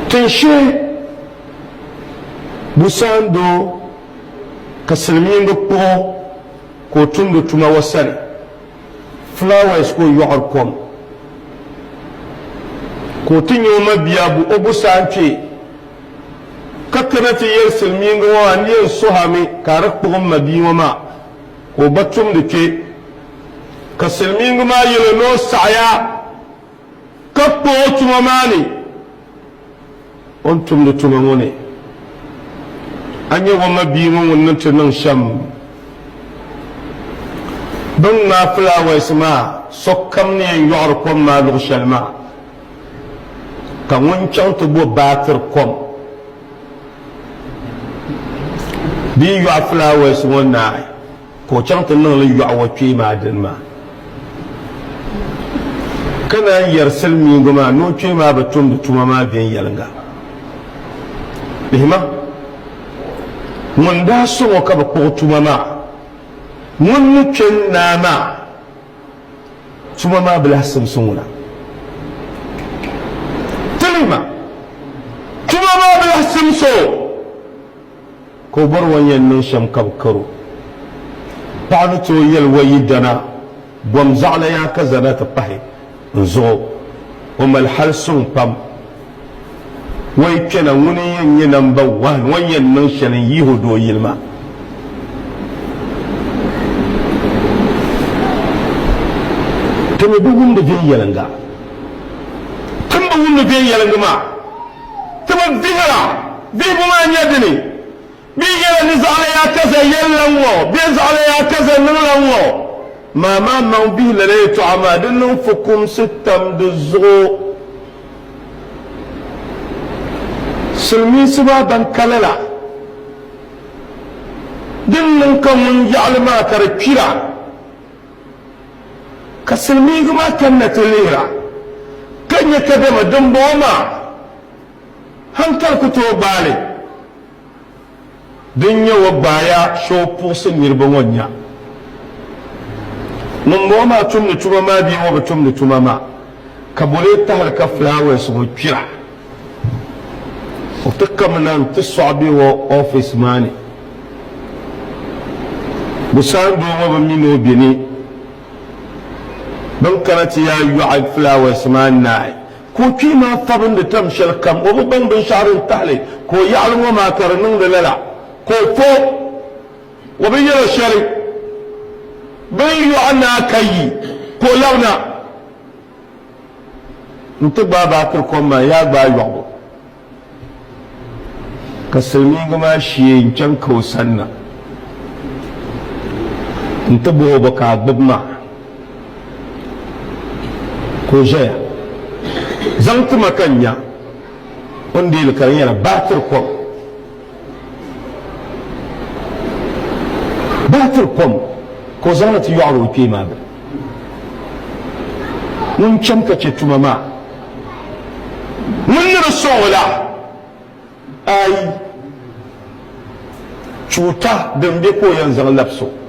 tinshe busando ka silmiingi kpuɣu ka o tumdi tuma wasani flowers ko yɔɣiri kom ka o ti nya o mabiya bu o busaan kpe ka kana ti yɛli silmiingi ŋɔ maa ni yɛn suhami ka a di kpuɣi mabii ŋɔ maa ka o ba tumdi kpe ka silmiingi maa yɛli ni o saɣaya ka kpuɣi o tuma maa ni o ni tumdi tuma ŋɔ ni a nya o mabii ŋɔ ŋun ni ti niŋ shɛm bin ŋmaa flowers maa sokam ni yɛn yɔɣiri kom maa luɣu shɛli maa ka ŋun chaŋ ti bo baatiri kom bia yɔɣi flowers ŋɔ naai ka o chaŋ ti niŋli yɔɣi wa kpee maa dini maa ka naan yɛri silmiingi maa ni o kpee maa bi tumdi tuma maa viɛnyɛlinga bihima ŋun daa soŋɔ ka bi kpuɣi tuma maa ŋun ni kpe naa maa tuma maa bi lahi simsi ŋuna tilima tuma maa bi lahi simso ka o bori wa yɛn niŋ shɛm ka bi karo paɣa ni tooi yɛli wa yidana bɔm zaɣala yaa ka zana ti pahi n zuɣu o mali hali suŋ pam wai kpɛna ŋuni yɛn nyɛ namba 1 wan yɛn niŋ shɛli n yihi o do o yili maa timi bi wumdi viɛnyɛlinga tim bi wumdi viɛnyɛlingi maa timi vihira vihibu maa nyɛ dini bii yɛla ni zaɣala yaa kaza yɛli lan ŋɔ bii zaɣala yaa kaza niŋ lan ŋɔ maa maa maŋ bihi lala yɛltɔɣa maa di niŋ fukumsi tam di zuɣu silmiinsi maa ban kala la din niŋ ka ŋun yaɣali maa ka di kpira ka silmiingi maa kanna ti lihira ka nyɛ ka dama dimbɔŋɔ maa hankali ku tooi gbaali din nyɛ wa gbaaya shɛli puɣusi niriba ŋɔ nya ŋunbɔŋɔ maa tumdi tuma maa bia ŋɔ bi tumdi tuma maa ka bɔlee tahali ka flowers ŋɔ kpira o ti kami na n ti sɔɣi be o office maa ni bu saan doo ŋɔ bi mi ni o be ni bin kana ti yaa yɔɣi flowers maa naai ka o kpee maa fabindi tam shɛli kam o bi baŋ binshɛɣu din tahali ka o yaɣali ŋɔ maa ka di niŋdi lala ka o fo o bi yɛli shɛli bin yɔɣi naa ka yi ka o labina n ti gbaa baatiri kom maa yaa gbaa yɔɣibu ka silmiingi maa shee n chaŋ ka o sani na n ti boho bi ka a gbubi maa ka o ʒɛya zaŋ tima ka n nya o ni deeli ka di nyɛla baatiri kom ka o zaŋli ti yɔɣiri o kpee maa bili ŋun chɛm ka chɛ tuma maa ŋun ni di sɔŋ la ayi cuuta din be ko o yɛn zaŋ labisi o